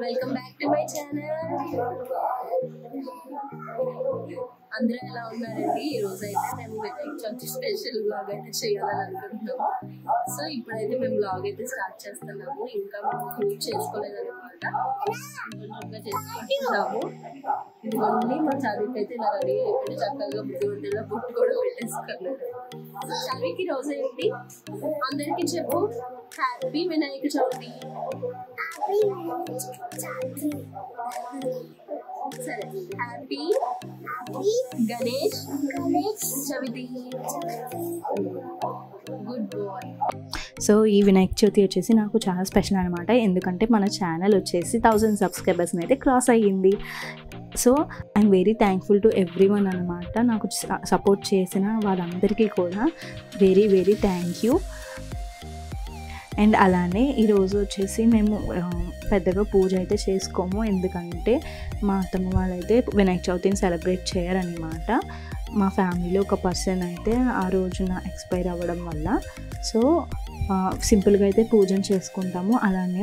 Welcome back to my channel. అందరూ ఎలా ఉన్నారండి? ఈ రోజు అయితే మేము వినాయక చవితి స్పెషల్ బ్లాగ్ అయితే చేయాలని అనుకుంటున్నాము. సో ఇప్పుడైతే మేము బ్లాగ్ అయితే స్టార్ట్ చేస్తున్నాము. ఇంకా మేము పూజ చేసుకోలేదన్నమాట, చేసుకుంటున్నాము. ఇదిగోండి మా చదివికి అయితే ఇలా రెడీ అయిపోయి చక్కగా బుద్ధిమంతుల్లో బుట్టు కూడా పెట్టేసుకున్నాడు. చదివికి రోజు ఏంటి అందరికి చెప్పు. హ్యాపీ వినాయక చవితి. సరే, happy Ganesh Chavithi. Good boy. So ఈ వినాయక చవితి వచ్చేసి నాకు చాలా స్పెషల్ అనమాట. ఎందుకంటే మన ఛానల్ వచ్చేసి 1000 సబ్స్క్రైబర్స్ని అయితే క్రాస్ అయ్యింది. So I'm very thankful to every one అనమాట. నాకు సపోర్ట్ చేసిన వాళ్ళందరికీ కూడా very very thank you. And అలానే ఈరోజు వచ్చేసి మేము పెద్దగా పూజ అయితే చేసుకోము. ఎందుకంటే మా అత్తమ్మ వాళ్ళైతే వినాయక చవితిని సెలబ్రేట్ చేయరనమాట. మా ఫ్యామిలీలో ఒక పర్సన్ అయితే ఆ రోజున ఎక్స్పైర్ అవ్వడం వల్ల సో సింపుల్గా అయితే పూజను చేసుకుంటాము. అలానే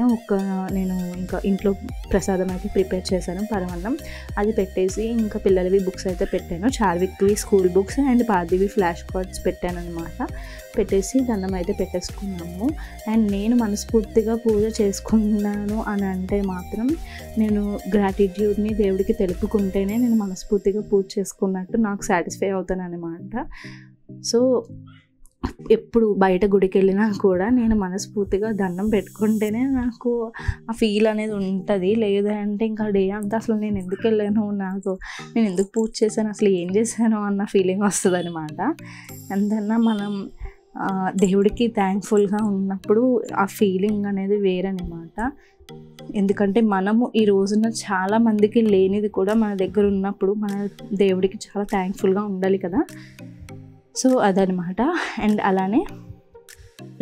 నేను ఇంకా ఇంట్లో ప్రసాదం అయితే ప్రిపేర్ చేశాను, పరమాన్నం. అది పెట్టేసి ఇంకా పిల్లలవి బుక్స్ అయితే పెట్టాను. చార్విక్వి స్కూల్ బుక్స్ అండ్ పార్దీవి ఫ్లాష్ కార్డ్స్ పెట్టాను అనమాట. పెట్టేసి దండం అయితే పెట్టేసుకున్నాము. అండ్ నేను మనస్ఫూర్తిగా పూజ చేసుకున్నాను అని అంటే మాత్రం నేను గ్రాటిట్యూడ్ని దేవుడికి తెలుపుకుంటేనే నేను మనస్ఫూర్తిగా పూజ చేసుకున్నట్టు నాకు సాటిస్ఫై అవుతాను అనమాట. సో ఎప్పుడు బయట గుడికి వెళ్ళినా కూడా నేను మనస్ఫూర్తిగా దండం పెట్టుకుంటేనే నాకు ఆ ఫీల్ అనేది ఉంటుంది. లేదంటే ఇంకా డే అంతా అసలు నేను ఎందుకు వెళ్ళాను, నేను ఎందుకు పూజ చేశాను, అసలు ఏం చేశాను అన్న ఫీలింగ్ వస్తుంది అనమాట. ఎంతన్నా మనం దేవుడికి థ్యాంక్ఫుల్గా ఉన్నప్పుడు ఆ ఫీలింగ్ అనేది వేరనమాట. ఎందుకంటే మనము ఈ రోజున చాలా మందికి లేనిది కూడా మన దగ్గర ఉన్నప్పుడు మన దేవుడికి చాలా థ్యాంక్ఫుల్గా ఉండాలి కదా. సో అదనమాట. అండ్ అలానే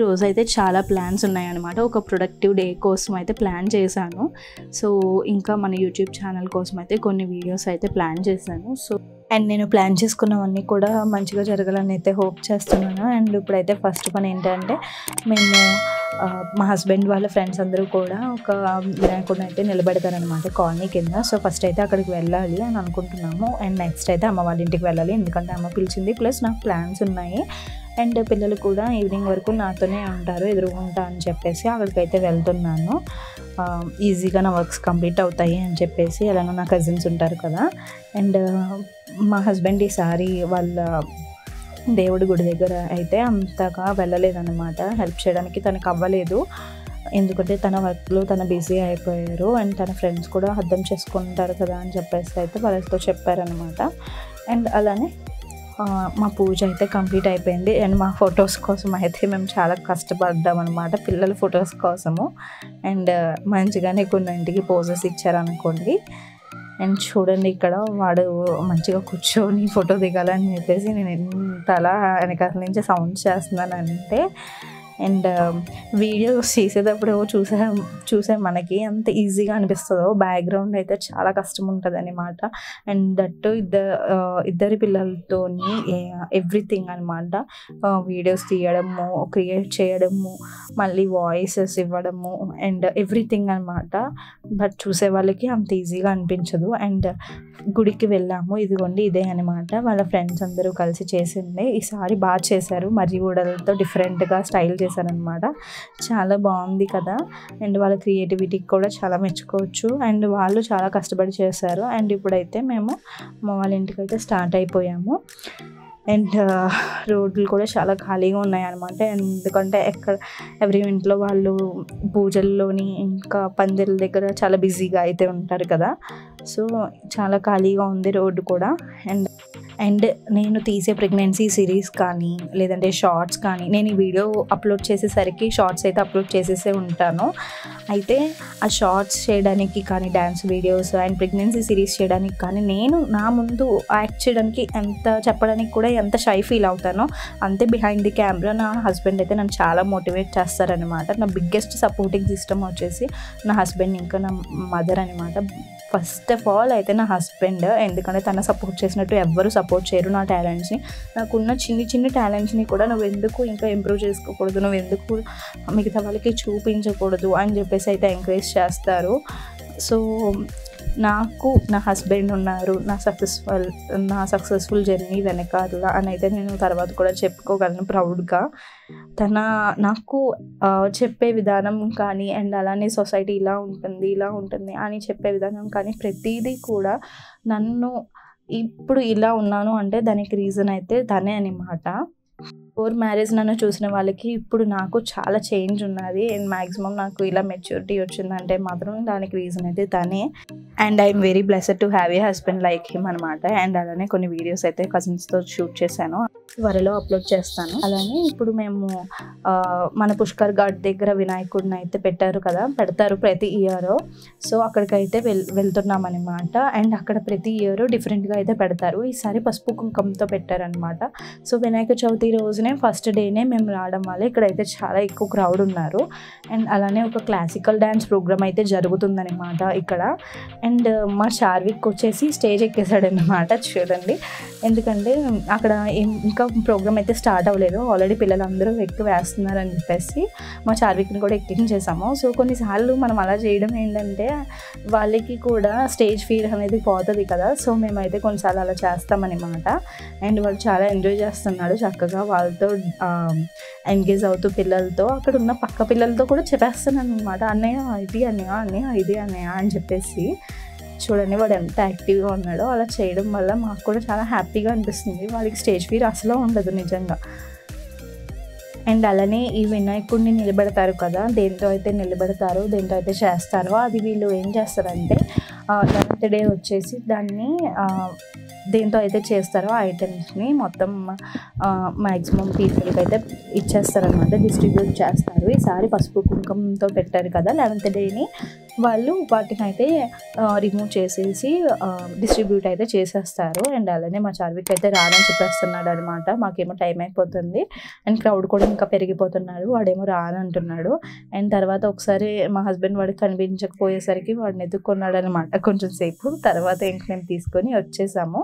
రోజైతే చాలా ప్లాన్స్ ఉన్నాయన్నమాట. ఒక ప్రొడక్టివ్ డే కోసం అయితే ప్లాన్ చేశాను. సో ఇంకా మన యూట్యూబ్ ఛానల్ కోసం అయితే కొన్ని వీడియోస్ అయితే ప్లాన్ చేశాను. సో అండ్ నేను ప్లాన్ చేసుకున్నవన్నీ కూడా మంచిగా జరగాలని అయితే హోప్ చేస్తున్నాను. అండ్ ఇప్పుడైతే ఫస్ట్ పని ఏంటంటే మేము మా హస్బెండ్ వాళ్ళ ఫ్రెండ్స్ అందరూ కూడా ఒక వినాయకుడిని అయితే నిలబెడతారనమాట కాలనీ కింద. సో ఫస్ట్ అయితే అక్కడికి వెళ్ళాలి అని అనుకుంటున్నాము. అండ్ నెక్స్ట్ అయితే అమ్మ వాళ్ళ ఇంటికి వెళ్ళాలి, ఎందుకంటే అమ్మ పిలిచింది. ప్లస్ నాకు ప్లాన్స్ ఉన్నాయి. అండ్ పిల్లలు కూడా ఈవినింగ్ వరకు నాతోనే ఉంటారు, ఎదురుగుంటా అని చెప్పేసి అక్కడికైతే వెళ్తున్నాను. ఈజీగా నా వర్క్స్ కంప్లీట్ అవుతాయి అని చెప్పేసి. ఎలాగో నా కజిన్స్ ఉంటారు కదా. అండ్ మా హస్బెండ్ ఈసారి వాళ్ళ దేవుడి గుడి దగ్గర అయితే అంతగా వెళ్ళలేదన్నమాట. హెల్ప్ చేయడానికి తనకు అవ్వలేదు, ఎందుకంటే తన వర్క్లో తన బిజీ అయిపోయారు. అండ్ తన ఫ్రెండ్స్ కూడా అర్థం చేసుకుంటారు కదా అని చెప్పేసి అయితే వాళ్ళతో చెప్పారనమాట. అండ్ అలానే మా పూజ అయితే కంప్లీట్ అయిపోయింది. అండ్ మా ఫొటోస్ కోసం అయితే మేము చాలా కష్టపడ్డాం అనమాట, పిల్లల ఫొటోస్ కోసము. అండ్ మంచిగానే కొన్నింటికి పోజెస్ ఇచ్చారనుకోండి. అండ్ చూడండి, ఇక్కడ వాడు మంచిగా కూర్చొని ఫోటో దిగాలని చెప్పేసి నేను ఎంతలా వెనకాల నుంచి సౌండ్ చేస్తున్నానంటే. అండ్ వీడియోస్ చేసేటప్పుడు చూసే మనకి ఎంత ఈజీగా అనిపిస్తుందో, బ్యాక్గ్రౌండ్ అయితే చాలా కష్టం ఉంటుంది అనమాట. అండ్ దట్టు ఇద్దరి పిల్లలతోని ఎవ్రీథింగ్ అనమాట. వీడియోస్ తీయడము, క్రియేట్ చేయడము, మళ్ళీ వాయిసెస్ ఇవ్వడము అండ్ ఎవ్రీథింగ్ అనమాట. బట్ చూసే వాళ్ళకి అంత ఈజీగా అనిపించదు. అండ్ గుడికి వెళ్ళాము, ఇదిగోండి ఇదే అనమాట వాళ్ళ ఫ్రెండ్స్ అందరూ కలిసి చేసిండే. ఈసారి బాగా చేశారు, మర్రి ఊడలతో డిఫరెంట్గా స్టైల్ చేశారనమాట. చాలా బాగుంది కదా. అండ్ వాళ్ళ క్రియేటివిటీకి కూడా చాలా మెచ్చుకోవచ్చు. అండ్ వాళ్ళు చాలా కష్టపడి చేశారు. అండ్ ఇప్పుడైతే మేము మా వాళ్ళ ఇంటికైతే స్టార్ట్ అయిపోయాము. అండ్ రోడ్లు కూడా చాలా ఖాళీగా ఉన్నాయన్నమాట. ఎందుకంటే ఎవరి ఇంట్లో వాళ్ళు పూజల్లోని ఇంకా పందిళ్ళ దగ్గర చాలా బిజీగా అయితే ఉంటారు కదా. సో చాలా ఖాళీగా ఉంది రోడ్డు కూడా. అండ్ నేను తీసే ప్రెగ్నెన్సీ సిరీస్ కానీ లేదంటే షార్ట్స్ కానీ, నేను ఈ వీడియో అప్లోడ్ చేసేసరికి షార్ట్స్ అయితే అప్లోడ్ చేసేసే ఉంటాను. అయితే ఆ షార్ట్స్ చేయడానికి కానీ, dance videos and pregnancy series చేయడానికి కానీ నేను నా ముందు యాక్ట్ చేయడానికి చెప్పడానికి కూడా ఎంత షై ఫీల్ అవుతానో అంతే బిహైండ్ ది కెమెరా నా హస్బెండ్ అయితే నన్ను చాలా మోటివేట్ చేస్తారనమాట. నా బిగ్గెస్ట్ సపోర్టింగ్ సిస్టమ్ వచ్చేసి నా హస్బెండ్ ఇంకా నా మదర్ అనమాట. ఫస్ట్ ఆఫ్ ఆల్ అయితే నా హస్బెండ్, ఎందుకంటే తన సపోర్ట్ చేసినట్టు ఎవ్వరు సపోర్ట్ చేయరు నా టాలెంట్స్ని. నాకున్న చిన్ని టాలెంట్స్ని కూడా నువ్వు ఎందుకు ఇంకా ఇంప్రూవ్ చేసుకోకూడదు, నువ్వు ఎందుకు మిగతా వాళ్ళకి చూపించకూడదు అని చెప్పేసి అయితే ఎంకరేజ్ చేస్తారు. సో నాకు నా హస్బెండ్ ఉన్నారు, నా సక్సెస్ఫుల్ జర్నీ వెనకాల అని అయితే నేను తర్వాత కూడా చెప్పుకోగలను ప్రౌడ్గా. నాకు చెప్పే విధానం కానీ అండ్ అలానే సొసైటీ ఇలా ఉంటుంది అని చెప్పే విధానం కానీ ప్రతిదీ కూడా నన్ను ఇప్పుడు ఇలా ఉన్నాను అంటే దానికి రీజన్ అయితే తనే అన్నమాట. బిఫోర్ మ్యారేజ్ నన్ను చూసిన వాళ్ళకి ఇప్పుడు నాకు చాలా చేంజ్ ఉన్నది అండ్ మ్యాక్సిమం నాకు ఇలా మెచ్యూరిటీ వచ్చిందంటే మాత్రం దానికి రీజన్ అయితే తనే. And I'm very blessed to have a husband like him అనమాట. అండ్ అలానే కొన్ని వీడియోస్ అయితే కజిన్స్తో షూట్ చేశాను, త్వరలో అప్లోడ్ చేస్తాను. అలానే ఇప్పుడు మేము మన పుష్కర్ ఘాట్ దగ్గర వినాయకుడిని అయితే పెడతారు ప్రతి ఇయర్. సో అక్కడికైతే వెళ్తున్నాం అనమాట. అండ్ అక్కడ ప్రతి ఇయర్ డిఫరెంట్గా అయితే పెడతారు. ఈసారి పసుపు కుంకుమతో పెట్టారనమాట. సో వినాయక చవితి రోజునే ఫస్ట్ డేనే మేము రావడం వల్ల ఇక్కడైతే చాలా ఎక్కువ క్రౌడ్ ఉన్నారు. అండ్ అలానే ఒక క్లాసికల్ డ్యాన్స్ ప్రోగ్రామ్ అయితే జరుగుతుందన్నమాట ఇక్కడ. అండ్ మా చార్విక్ వచ్చేసి స్టేజ్ ఎక్కేసాడనమాట చూడండి. ఎందుకంటే అక్కడ ఇంకా ప్రోగ్రామ్ అయితే స్టార్ట్ అవ్వలేదు, ఆల్రెడీ పిల్లలందరూ ఎక్కువ వేస్తున్నారని చెప్పేసి మా చార్విక్ని కూడా ఎక్కించేసాము. సో కొన్నిసార్లు మనం అలా చేయడం ఏంటంటే వాళ్ళకి కూడా స్టేజ్ ఫీర్ అనేది పోతుంది కదా. సో మేమైతే కొన్నిసార్లు అలా చేస్తామన్నమాట. అండ్ వాడు చాలా ఎంజాయ్ చేస్తున్నాడు చక్కగా వాళ్ళతో ఎంగేజ్ అవుతూ పిల్లలతో. అక్కడ ఉన్న పక్క పిల్లలతో కూడా చెప్పేస్తున్నాను అనమాట, అన్నయ్య ఇది అన్నయ్య, అన్నయ్య ఇది అన్నయ్య అని చెప్పేసి. చూడండి వాడు ఎంత యాక్టివ్గా ఉన్నాడో. అలా చేయడం వల్ల మాకు కూడా చాలా హ్యాపీగా అనిపిస్తుంది. వాళ్ళకి స్టేజ్ ఫీర్ అసలు ఉండదు నిజంగా. అండ్ అలానే ఈ వినాయకుడిని నిలబెడతారు కదా, దేంతో అయితే చేస్తారో అది వీళ్ళు ఏం చేస్తారంటే 11th డే వచ్చేసి దాన్ని దేంతో అయితే చేస్తారో ఐటమ్స్ని మొత్తం మ్యాక్సిమం పీపుల్కి అయితే ఇచ్చేస్తారనమాట, డిస్ట్రిబ్యూట్ చేస్తారు. ఈసారి పసుపు కుంకుమతో పెట్టారు కదా 11th డేని, వాళ్ళు వాటిని అయితే రిమూవ్ చేసేసి డిస్ట్రిబ్యూట్ అయితే చేసేస్తారు. అండ్ అలానే మా చార్విక్ అయితే రానని చెప్పేస్తున్నాడు అనమాట. మాకేమో టైం అయిపోతుంది అండ్ క్రౌడ్ కూడా ఇంకా పెరిగిపోతున్నారు, వాడేమో రానంటున్నాడు. అండ్ తర్వాత ఒకసారి మా హస్బెండ్ వాడికి కనిపించకపోయేసరికి వాడిని ఎత్తుక్కున్నాడు అనమాట కొంచెం సేపు. తర్వాత ఇంక మేము తీసుకొని వచ్చేసాము.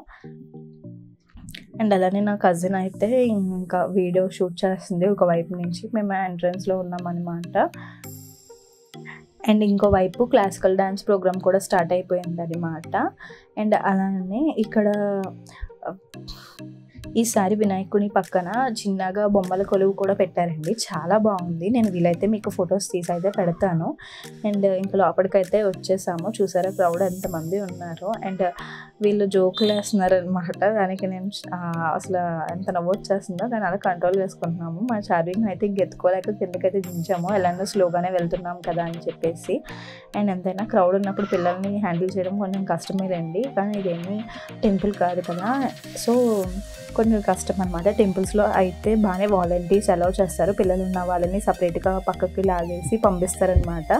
అండ్ అలానే నా కజిన్ అయితే ఇంకా వీడియో షూట్ చేస్తుంది ఒకవైపు నుంచి. మేము ఎంట్రన్స్లో ఉన్నామన్నమాట. అండ్ ఇంకోవైపు క్లాసికల్ డ్యాన్స్ ప్రోగ్రామ్ కూడా స్టార్ట్ అయిపోయింది అనమాట. అండ్ అలానే ఇక్కడ ఈసారి వినాయకుని పక్కన చిన్నగా బొమ్మల కొలువు కూడా పెట్టారండి, చాలా బాగుంది. నేను వీలైతే మీకు ఫొటోస్ తీసి అయితే పెడతాను. అండ్ ఇంకా లోపలికైతే వచ్చేసాము. చూసారా క్రౌడ్ ఎంతమంది ఉన్నారు. అండ్ వీళ్ళు జోకులు వేస్తున్నారు అనమాట. దానికి నేను అసలు ఎంత నవ్వు వచ్చేస్తుందో దాన్ని అలా కంట్రోల్ చేసుకుంటున్నాము. మా చార్వింగ్ అయితే ఇంకెత్తుకోలేక కిందకైతే దించాము, ఎలాగో స్లోగానే వెళ్తున్నాం కదా అని చెప్పేసి. అండ్ ఎంతైనా క్రౌడ్ ఉన్నప్పుడు పిల్లల్ని హ్యాండిల్ చేయడం కొంచెం కష్టమేదండి, కానీ ఇదేమీ టెంపుల్ కాదు కదా, సో కొంచెం కష్టం అనమాట. టెంపుల్స్లో అయితే బాగానే వాలంటీర్స్ అలౌ చేస్తారు, పిల్లలు ఉన్న వాళ్ళని సపరేట్గా పక్కకి లాగేసి పంపిస్తారనమాట.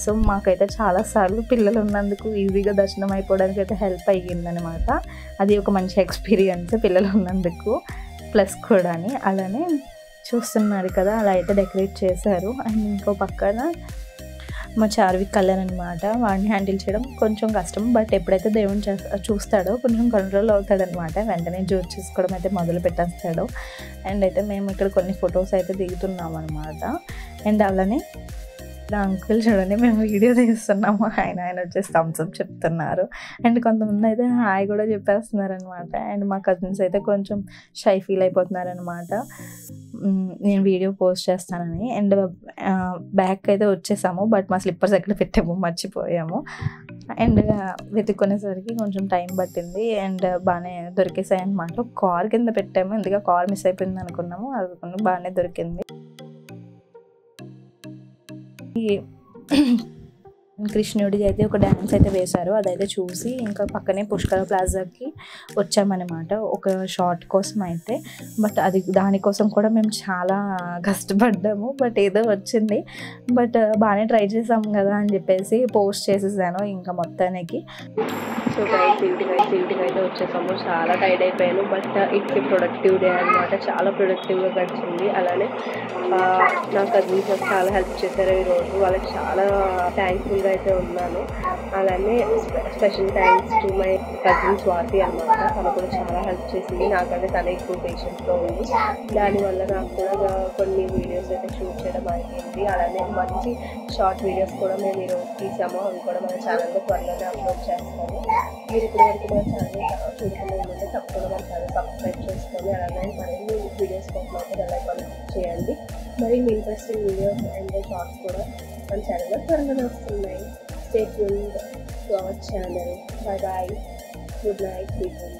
సో మాకైతే చాలాసార్లు పిల్లలు ఉన్నందుకు ఈజీగా దర్శనం అయిపోవడానికి అయితే హెల్ప్ అయ్యిందనమాట. అది ఒక మంచి ఎక్స్పీరియన్స్ పిల్లలు ఉన్నందుకు ప్లస్ కూడా. అలానే చూస్తున్నారు కదా అలా అయితే డెకరేట్ చేశారు. అండ్ ఇంకో పక్కన మా చార్విక్ కలర్ అనమాట, వాడిని హ్యాండిల్ చేయడం కొంచెం కష్టం. బట్ ఎప్పుడైతే దేవుని చూస్తాడో కొంచెం కంట్రోల్ అవుతాడనమాట, వెంటనే జోక్ చేసుకోవడం అయితే మొదలు పెట్టేస్తాడు. అండ్ అయితే మేము ఇక్కడ కొన్ని ఫొటోస్ అయితే దిగుతున్నాం అనమాట. అండ్ అలానే అంకుల్ చూడండి మేము వీడియో తీస్తున్నాము, ఆయన వచ్చేసి థమ్స్ అప్ చెప్తున్నారు. అండ్ కొంతమంది అయితే హాయ్ కూడా చెప్పేస్తున్నారు అనమాట. అండ్ మా కజిన్స్ అయితే కొంచెం షై ఫీల్ అయిపోతున్నారనమాట నేను వీడియో పోస్ట్ చేస్తానని. అండ్ బ్యాక్ అయితే వచ్చేసాము, బట్ మా స్లిప్పర్స్ ఎక్కడ పెట్టాము మర్చిపోయాము. అండ్ వెతుక్కునేసరికి కొంచెం టైం పట్టింది. అండ్ బాగానే దొరికేసాయి అనమాట. కార్ కింద పెట్టాము, ఎందుకంటే కార్ మిస్ అయిపోయింది అనుకున్నాము, అది బాగానే దొరికింది. కృష్ణుడిది అయితే ఒక డ్యాన్స్ అయితే వేశారు, అదైతే చూసి ఇంకా పక్కనే పుష్కర ప్లాజాకి వచ్చామన్నమాట ఒక షార్ట్ కోసం అయితే. బట్ దానికోసం కూడా మేము చాలా కష్టపడ్డాము, బట్ ఏదో వచ్చింది. బట్ బాగానే ట్రై చేసాము కదా అని చెప్పేసి పోస్ట్ చేసేసాను ఇంకా మొత్తానికి. సో ఇంటికి అయితే వచ్చేసాము, చాలా టైర్డ్ అయిపోయాను. బట్ ఇట్స్ ప్రొడక్టివ్ డే అనమాట, చాలా ప్రొడక్టివ్గా గడిచింది. అలానే నా కజిన్స్ చాలా హెల్ప్ చేశారు ఈరోజు, వాళ్ళకి చాలా థ్యాంక్ఫుల్గా కేర్ఫుల్గా అయితే ఉన్నాను. అలానే special thanks to my cousin Swathi అనమాట. తను కూడా చాలా హెల్ప్ చేసింది. నాకంటే తను ఎక్కువ పేషెంట్గా ఉంది. దానివల్ల నాకు కూడా కొన్ని వీడియోస్ అయితే షూట్ చేయడం అయింది. అలానే మంచి షార్ట్ వీడియోస్ కూడా మేము ఈరోజు తీసాము. అవి కూడా మన ఛానల్లో త్వరలోనే అప్లోడ్ చేస్తాము. మీరు ఇప్పటి వరకు మన ఛానల్ చూడకుండా ఉంటే తప్పకుండా మన ఛానల్ సబ్స్క్రైబ్ చేసుకొని అలానే మరిన్ని వీడియోస్ కోసం అయితే బెల్ ఐకాన్ క్లిక్ చేయండి. మరిన్ని ఇంట్రెస్టింగ్ వీడియోస్ అండ్ షార్ట్స్ కూడా మన ఛానల్లో త్వరగానే వస్తున్నాయి. Stay tuned to our channel. Bye bye. Good night people.